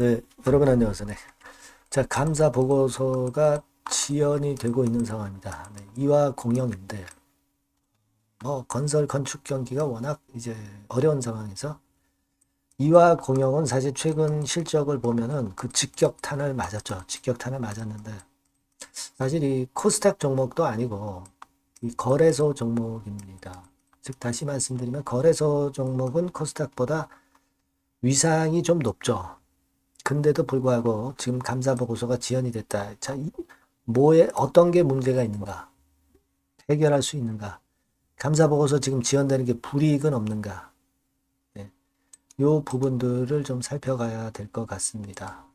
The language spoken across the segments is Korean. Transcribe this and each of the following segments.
네, 여러분 안녕하세요. 네. 자, 감사 보고서가 지연이 되고 있는 상황입니다. 네, 이화 공영인데, 건설 건축 경기가 워낙 이제 어려운 상황에서 이화 공영은 사실 최근 실적을 보면은 그 직격탄을 맞았죠. 직격탄을 맞았는데, 사실 이 코스닥 종목도 아니고 이 거래소 종목입니다. 즉, 다시 말씀드리면 거래소 종목은 코스닥보다 위상이 좀 높죠. 근데도 불구하고 지금 감사 보고서가 지연이 됐다. 자, 뭐에 어떤 게 문제가 있는가? 해결할 수 있는가? 감사 보고서 지금 지연되는 게 불이익은 없는가? 네. 요 부분들을 좀 살펴가야 될 것 같습니다.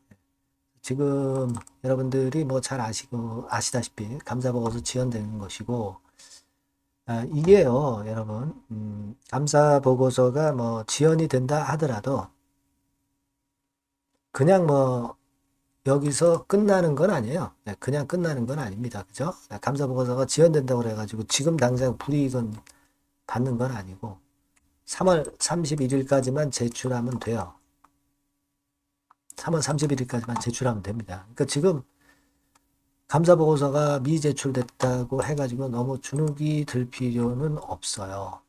지금 여러분들이 뭐 잘 아시다시피 감사 보고서 지연되는 것이고, 이게요, 여러분, 감사 보고서가 뭐 지연이 된다 하더라도 그냥 뭐 여기서 끝나는 건 아니에요. 네, 그냥 끝나는 건 아닙니다. 그죠? 감사 보고서가 지연된다고 그래가지고 지금 당장 불이익은 받는 건 아니고 3월 31일까지만 제출하면 돼요. 3월 31일까지만 제출하면 됩니다. 그러니까 지금 감사 보고서가 미제출됐다고 해가지고 너무 주눅이 들 필요는 없어요.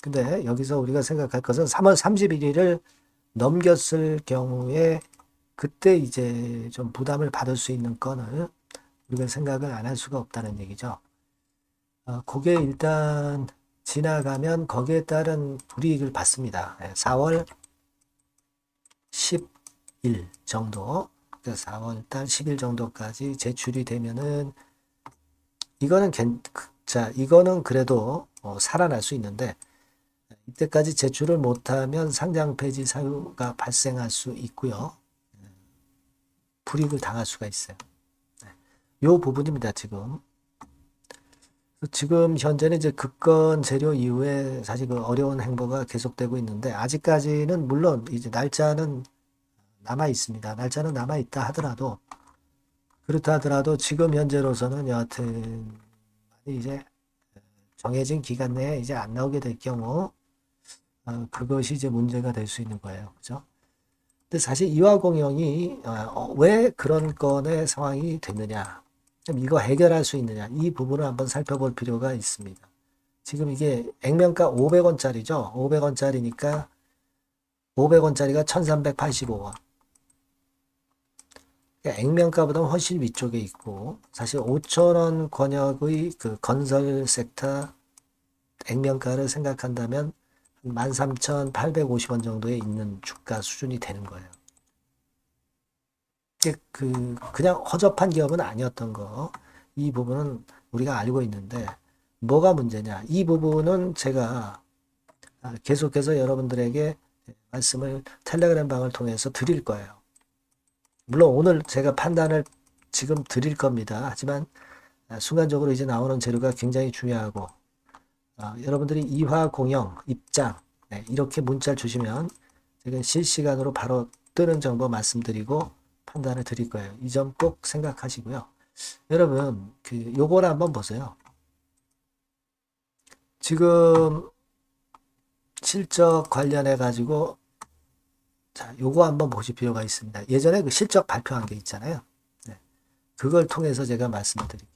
근데 여기서 우리가 생각할 것은 3월 31일을 넘겼을 경우에 그때 이제 좀 부담을 받을 수 있는 건을 우리가 생각을 안 할 수가 없다는 얘기죠. 그게 일단 지나가면 거기에 따른 불이익을 받습니다. 4월 10일 정도, 4월 달 10일 정도까지 제출이 되면은 이거는 이거는 그래도 살아날 수 있는데 이때까지 제출을 못하면 상장 폐지 사유가 발생할 수 있고요. 불이익을 당할 수가 있어요. 요 부분입니다, 지금. 지금 현재는 이제 급건 재료 이후에 사실 그 어려운 행보가 계속되고 있는데 아직까지는 물론 이제 날짜는 남아 있습니다. 날짜는 남아 있다 하더라도 그렇다 하더라도 지금 현재로서는 여하튼 이제 정해진 기간 내에 이제 안 나오게 될 경우 그것이 이제 문제가 될 수 있는 거예요. 그죠? 근데 사실 이화공영이 왜 그런 건의 상황이 됐느냐? 좀 이거 해결할 수 있느냐? 이 부분을 한번 살펴볼 필요가 있습니다. 지금 이게 액면가 500원짜리죠. 500원짜리니까 500원짜리가 1385원. 그러니까 액면가보다 훨씬 위쪽에 있고 사실 5천원 권역의 그 건설 섹터 액면가를 생각한다면 13,850원 정도에 있는 주가 수준이 되는 거예요. 이게 그냥 허접한 기업은 아니었던 거. 이 부분은 우리가 알고 있는데 뭐가 문제냐? 이 부분은 제가 계속해서 여러분들에게 말씀을 텔레그램 방을 통해서 드릴 거예요. 물론 오늘 제가 판단을 지금 드릴 겁니다. 하지만 순간적으로 이제 나오는 재료가 굉장히 중요하고 여러분들이 이화 공영 입장 이렇게 문자를 주시면 제가 실시간으로 바로 뜨는 정보 말씀드리고 판단을 드릴 거예요. 이 점 꼭 생각하시고요. 여러분 요거를 한번 보세요. 지금 실적 관련해 가지고 자, 요거 한번 보실 필요가 있습니다. 예전에 그 실적 발표한 게 있잖아요. 네. 그걸 통해서 제가 말씀을 드릴게요.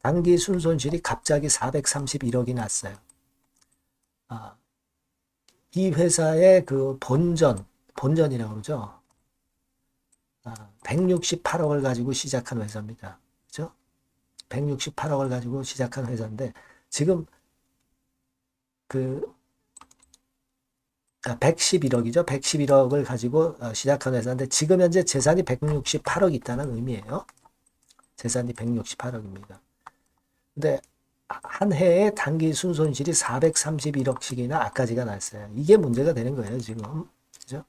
단기 순손실이 갑자기 431억이 났어요. 이 회사의 그 본전이라고 그러죠. 168억을 가지고 시작한 회사입니다. 그죠? 168억을 가지고 시작한 회사인데, 지금 그 111억이죠. 111억을 가지고 시작한 회사인데 지금 현재 재산이 168억 있다는 의미예요. 재산이 168억입니다. 근데 한 해에 단기 순손실이 431억씩이나 아까지가 났어요. 이게 문제가 되는 거예요, 지금. 그죠?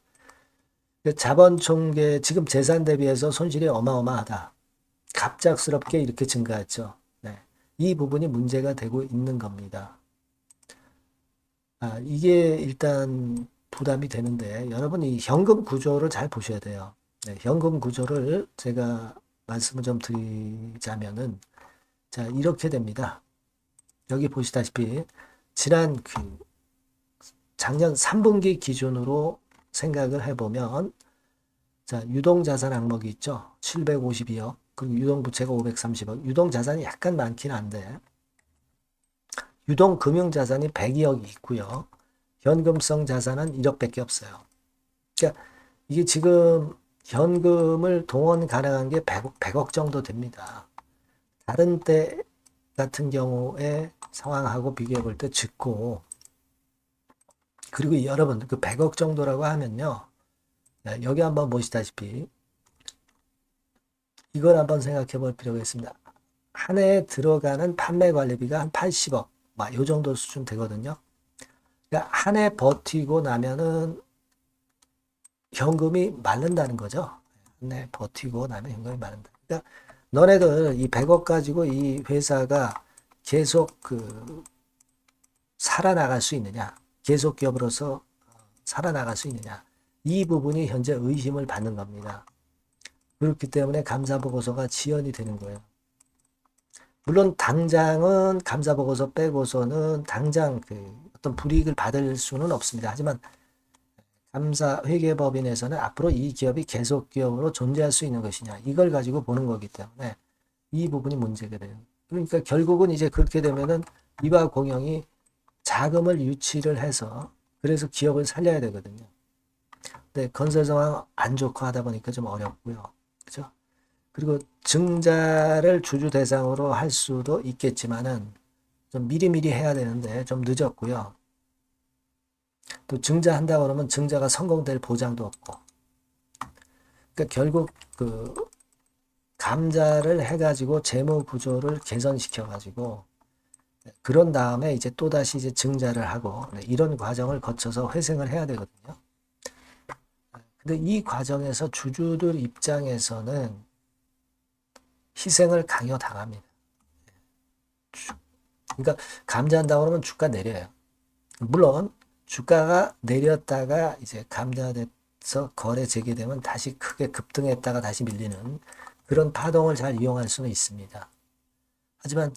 자본 총계 지금 재산 대비해서 손실이 어마어마하다. 갑작스럽게 이렇게 증가했죠. 네. 이 부분이 문제가 되고 있는 겁니다. 이게 일단 부담이 되는데 여러분이 현금 구조를 잘 보셔야 돼요. 네, 현금 구조를 제가 말씀을 좀 드리자면은 자 이렇게 됩니다. 여기 보시다시피 지난 작년 3분기 기준으로 생각을 해보면 자, 유동자산 항목이 있죠. 752억. 그리고 유동부채가 530억. 유동자산이 약간 많긴 한데, 유동금융자산이 102억이 있고요. 현금성 자산은 1억밖에 없어요. 그러니까 이게 지금 현금을 동원 가능한 게 100억 정도 됩니다. 다른 때 같은 경우에 상황하고 비교해 볼 때 적고, 그리고 여러분 그 100억 정도라고 하면요. 여기 한번 보시다시피 이걸 한번 생각해 볼 필요가 있습니다. 한 해에 들어가는 판매 관리비가 한 80억, 이 정도 수준 되거든요. 그러니까 한 해 버티고 나면은 현금이 마른다는 거죠. 한 해 버티고 나면 현금이 마른다. 그러니까 너네들 이 100억 가지고 이 회사가 계속 살아나갈 수 있느냐, 계속 기업으로서 살아나갈 수 있느냐, 이 부분이 현재 의심을 받는 겁니다. 그렇기 때문에 감사보고서가 지연이 되는 거예요. 물론 당장은 감사보고서 빼고서는 당장 어떤 불이익을 받을 수는 없습니다. 하지만 감사회계법인에서는 앞으로 이 기업이 계속 기업으로 존재할 수 있는 것이냐, 이걸 가지고 보는 거기 때문에 이 부분이 문제가 돼요. 그러니까 결국은 이제 그렇게 되면은 이와 공영이 자금을 유치를 해서 그래서 기업을 살려야 되거든요. 근데 건설 상황 안 좋고 하다 보니까 좀 어렵고요. 그죠? 그리고 증자를 주주 대상으로 할 수도 있겠지만은 좀 미리미리 해야 되는데 좀 늦었고요. 또 증자한다고 그러면 증자가 성공될 보장도 없고. 그러니까 결국 감자를 해가지고 재무 구조를 개선시켜가지고 그런 다음에 이제 또다시 이제 증자를 하고 이런 과정을 거쳐서 회생을 해야 되거든요. 근데 이 과정에서 주주들 입장에서는 희생을 강요당합니다. 그러니까 감자한다고 그러면 주가 내려요. 물론 주가가 내렸다가 이제 감자돼서 거래 재개되면 다시 크게 급등했다가 다시 밀리는 그런 파동을 잘 이용할 수는 있습니다. 하지만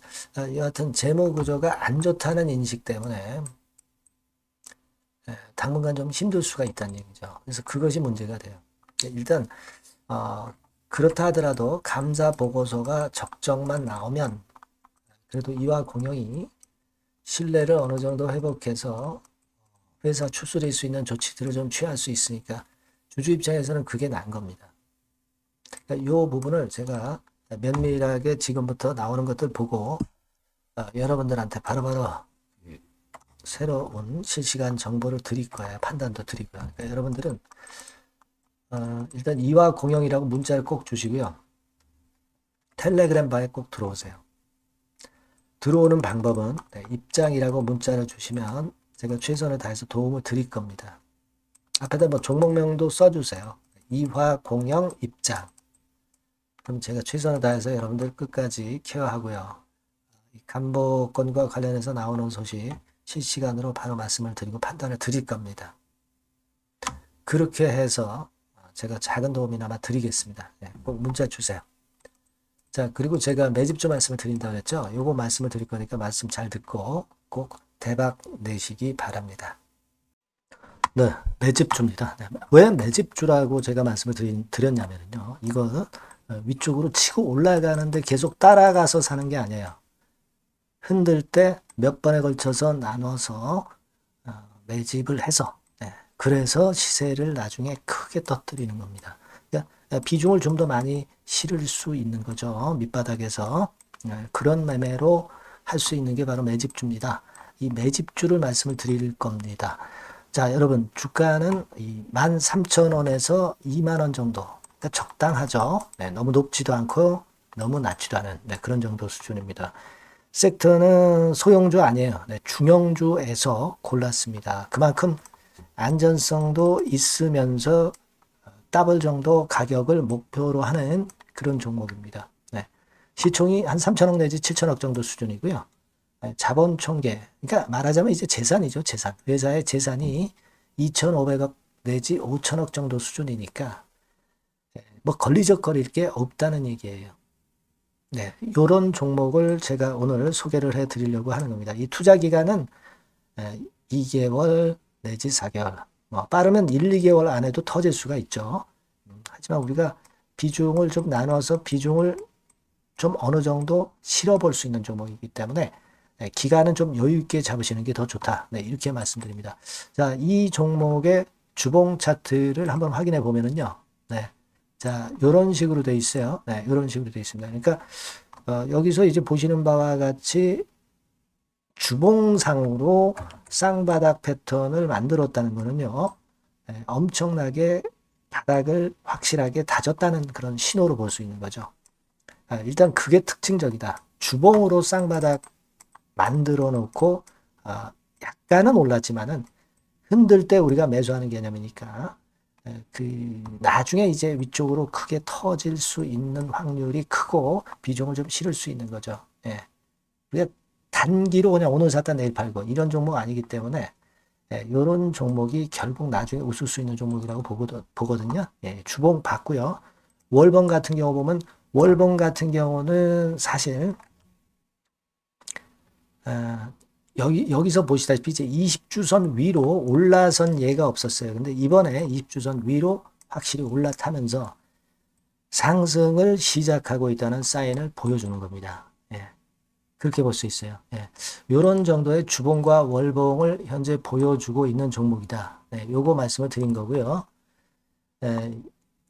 여하튼 재무 구조가 안 좋다는 인식 때문에 당분간 좀 힘들 수가 있다는 얘기죠. 그래서 그것이 문제가 돼요. 일단 그렇다 하더라도 감사 보고서가 적정만 나오면 그래도 이와 공영이 신뢰를 어느 정도 회복해서 회사 추스릴 수 있는 조치들을 좀 취할 수 있으니까 주주 입장에서는 그게 나은 겁니다. 그러니까 이 부분을 제가 면밀하게 지금부터 나오는 것들 보고 여러분들한테 바로바로 새로운 실시간 정보를 드릴 거예요. 판단도 드릴 거예요. 그러니까 여러분들은 일단 이와 공영이라고 문자를 꼭 주시고요. 텔레그램 바에 꼭 들어오세요. 들어오는 방법은 입장이라고 문자를 주시면 제가 최선을 다해서 도움을 드릴 겁니다. 앞에다 뭐 종목명도 써주세요. 이화 공영 입장. 그럼 제가 최선을 다해서 여러분들 끝까지 케어하고요. 간보건과 관련해서 나오는 소식 실시간으로 바로 말씀을 드리고 판단을 드릴 겁니다. 그렇게 해서 제가 작은 도움이나마 드리겠습니다. 꼭 문자 주세요. 자, 그리고 제가 매집주 말씀을 드린다고 했죠. 요거 말씀을 드릴 거니까 말씀 잘 듣고 꼭 대박 내시기 바랍니다. 네, 매집주입니다. 네, 왜 매집주라고 제가 말씀을 드렸냐면요. 이거 위쪽으로 치고 올라가는데 계속 따라가서 사는 게 아니에요. 흔들 때 몇 번에 걸쳐서 나눠서 매집을 해서 그래서 시세를 나중에 크게 터뜨리는 겁니다. 그러니까 비중을 좀 더 많이 실을 수 있는 거죠. 밑바닥에서 그런 매매로 할 수 있는 게 바로 매집주입니다. 이 매집주를 말씀을 드릴 겁니다. 자, 여러분 주가는 13,000원에서 2만원 정도 그러니까 적당하죠. 너무 높지도 않고 너무 낮지도 않은 그런 정도 수준입니다. 섹터는 소형주 아니에요. 중형주에서 골랐습니다. 그만큼 안전성도 있으면서 더블 정도 가격을 목표로 하는 그런 종목입니다. 시총이 한 3천억 내지 7천억 정도 수준이고요. 자본 총계, 그러니까 말하자면 이제 재산이죠. 재산. 회사의 재산이 2,500억 내지 5천억 정도 수준이니까 뭐 걸리적거릴 게 없다는 얘기예요. 이런 종목을 제가 오늘 소개를 해 드리려고 하는 겁니다. 이 투자 기간은 2개월 내지 4개월, 빠르면 1, 2개월 안에도 터질 수가 있죠. 하지만 우리가 비중을 좀 나눠서 비중을 좀 어느 정도 실어볼 수 있는 종목이기 때문에 기간은 좀 여유 있게 잡으시는 게 더 좋다. 네, 이렇게 말씀드립니다. 자, 이 종목의 주봉 차트를 한번 확인해 보면은요. 네. 자, 요런 식으로 돼 있어요. 네, 요런 식으로 돼 있습니다. 그러니까 여기서 이제 보시는 바와 같이 주봉상으로 쌍바닥 패턴을 만들었다는 거는요. 엄청나게 바닥을 확실하게 다졌다는 그런 신호로 볼 수 있는 거죠. 일단 그게 특징적이다. 주봉으로 쌍바닥 만들어 놓고 약간은 올랐지만은 흔들 때 우리가 매수하는 개념이니까 그 나중에 이제 위쪽으로 크게 터질 수 있는 확률이 크고 비중을 좀 실을 수 있는 거죠. 예. 우리가 단기로 그냥 오늘 샀다 내일 팔고 이런 종목 아니기 때문에 이런 종목이 결국 나중에 웃을 수 있는 종목이라고 보거든요. 예, 주봉 봤고요. 월봉 같은 경우 보면 월봉 같은 경우는 사실 여기서 보시다시피 이제 20주선 위로 올라선 예가 없었어요. 근데 이번에 20주선 위로 확실히 올라타면서 상승을 시작하고 있다는 사인을 보여주는 겁니다. 예. 그렇게 볼 수 있어요. 예. 이런 정도의 주봉과 월봉을 현재 보여주고 있는 종목이다. 네, 요거 말씀을 드린 거고요.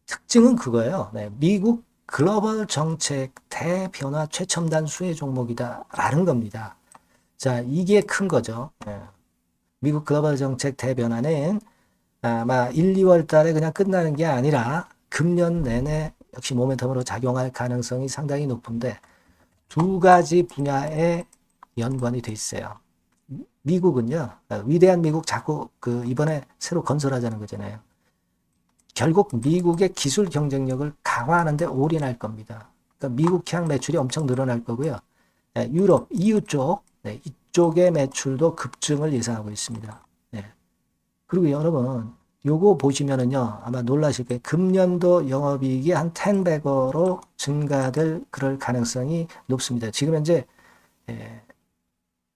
특징은 그거예요. 네, 미국 글로벌 정책 대변화 최첨단 수혜 종목이다라는 겁니다. 자, 이게 큰 거죠. 미국 글로벌 정책 대변화는 아마 1, 2월 달에 그냥 끝나는 게 아니라 금년 내내 역시 모멘텀으로 작용할 가능성이 상당히 높은데 두 가지 분야에 연관이 돼 있어요. 미국은요, 위대한 미국 자꾸 이번에 새로 건설하자는 거잖아요. 결국 미국의 기술 경쟁력을 강화하는데 올인할 겁니다. 그러니까 미국향 매출이 엄청 늘어날 거고요. 유럽, EU 쪽, 이쪽의 매출도 급증을 예상하고 있습니다. 그리고 여러분, 요거 보시면은요, 아마 놀라실 거예요. 금년도 영업이익이 한 10배로 증가될 그럴 가능성이 높습니다. 지금 현재,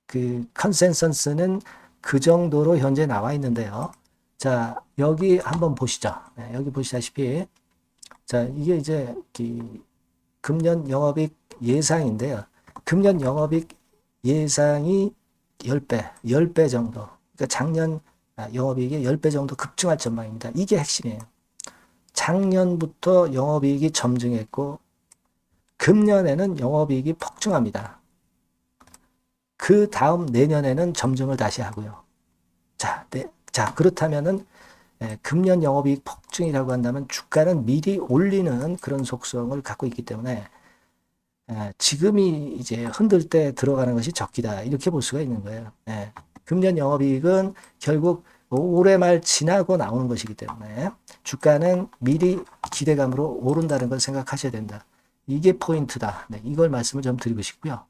그 컨센서스는 그 정도로 현재 나와 있는데요. 자, 여기 한번 보시죠. 여기 보시다시피, 자, 이게 이제 금년 영업이익 예상인데요. 금년 영업이익 예상이 10배 정도. 그러니까 작년 영업이익이 10배 정도 급증할 전망입니다. 이게 핵심이에요. 작년부터 영업이익이 점증했고 금년에는 영업이익이 폭증합니다. 그 다음 내년에는 점증을 다시 하고요. 자, 그렇다면은 금년 영업이익 폭증이라고 한다면 주가는 미리 올리는 그런 속성을 갖고 있기 때문에 지금이 이제 흔들 때 들어가는 것이 적기다. 이렇게 볼 수가 있는 거예요. 금년 영업이익은 결국 올해 말 지나고 나오는 것이기 때문에 주가는 미리 기대감으로 오른다는 걸 생각하셔야 된다. 이게 포인트다. 이걸 말씀을 좀 드리고 싶고요.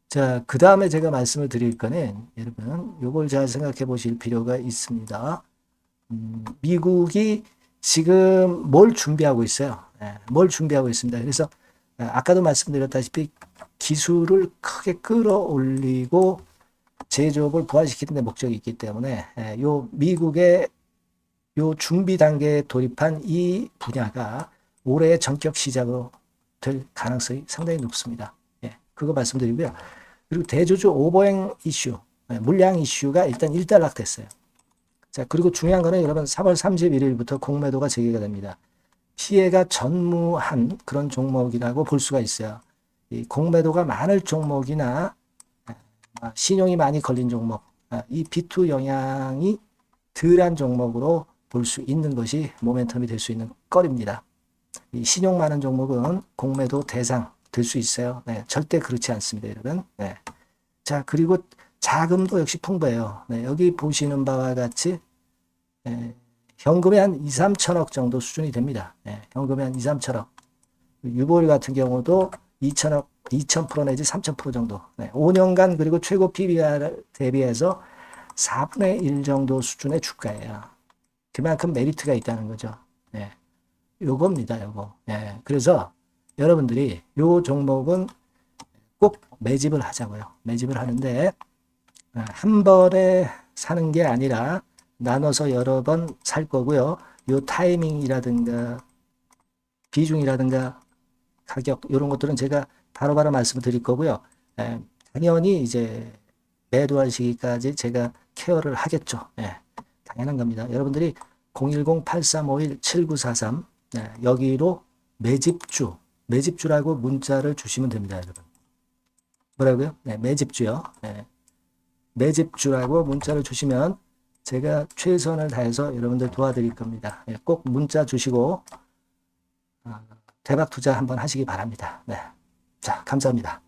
자, 그 다음에 제가 말씀을 드릴 거는 여러분 요걸 잘 생각해 보실 필요가 있습니다. 미국이 지금 뭘 준비하고 있어요. 뭘 준비하고 있습니다. 그래서 아까도 말씀드렸다시피 기술을 크게 끌어올리고 제조업을 부활시키는 데 목적이 있기 때문에 요 미국의 요 준비 단계에 돌입한 이 분야가 올해의 전격 시작으로 될 가능성이 상당히 높습니다. 그거 말씀드리고요. 그리고 대주주 오버행 이슈, 물량 이슈가 일단 일단락됐어요. 자, 그리고 중요한 거는 여러분 3월 31일부터 공매도가 재개가 됩니다. 피해가 전무한 그런 종목이라고 볼 수가 있어요. 이 공매도가 많을 종목이나 신용이 많이 걸린 종목, 이 B2 영향이 덜한 종목으로 볼 수 있는 것이 모멘텀이 될 수 있는 거리입니다. 이 신용 많은 종목은 공매도 대상 될 수 있어요. 절대 그렇지 않습니다, 여러분. 자, 그리고 자금도 역시 풍부해요. 여기 보시는 바와 같이 현금이 한 2, 3천억 정도 수준이 됩니다. 현금이 한 2, 3천억. 유보율 같은 경우도 2천억, 2000% 내지 3000% 정도. 5년간 그리고 최고 PBR 대비해서 4분의 1 정도 수준의 주가예요. 그만큼 메리트가 있다는 거죠. 요겁니다, 요거. 그래서 여러분들이 요 종목은 꼭 매집을 하자고요. 매집을 하는데 한 번에 사는 게 아니라 나눠서 여러 번 살 거고요. 요 타이밍이라든가 비중이라든가 가격 이런 것들은 제가 바로바로 말씀을 드릴 거고요. 당연히 이제 매도할 시기까지 제가 케어를 하겠죠. 당연한 겁니다. 여러분들이 010-8351-7943 여기로 매집주라고 문자를 주시면 됩니다. 여러분. 뭐라고요? 매집주요. 매집주라고 문자를 주시면 제가 최선을 다해서 여러분들 도와드릴 겁니다. 꼭 문자 주시고 대박 투자 한번 하시기 바랍니다. 자, 감사합니다.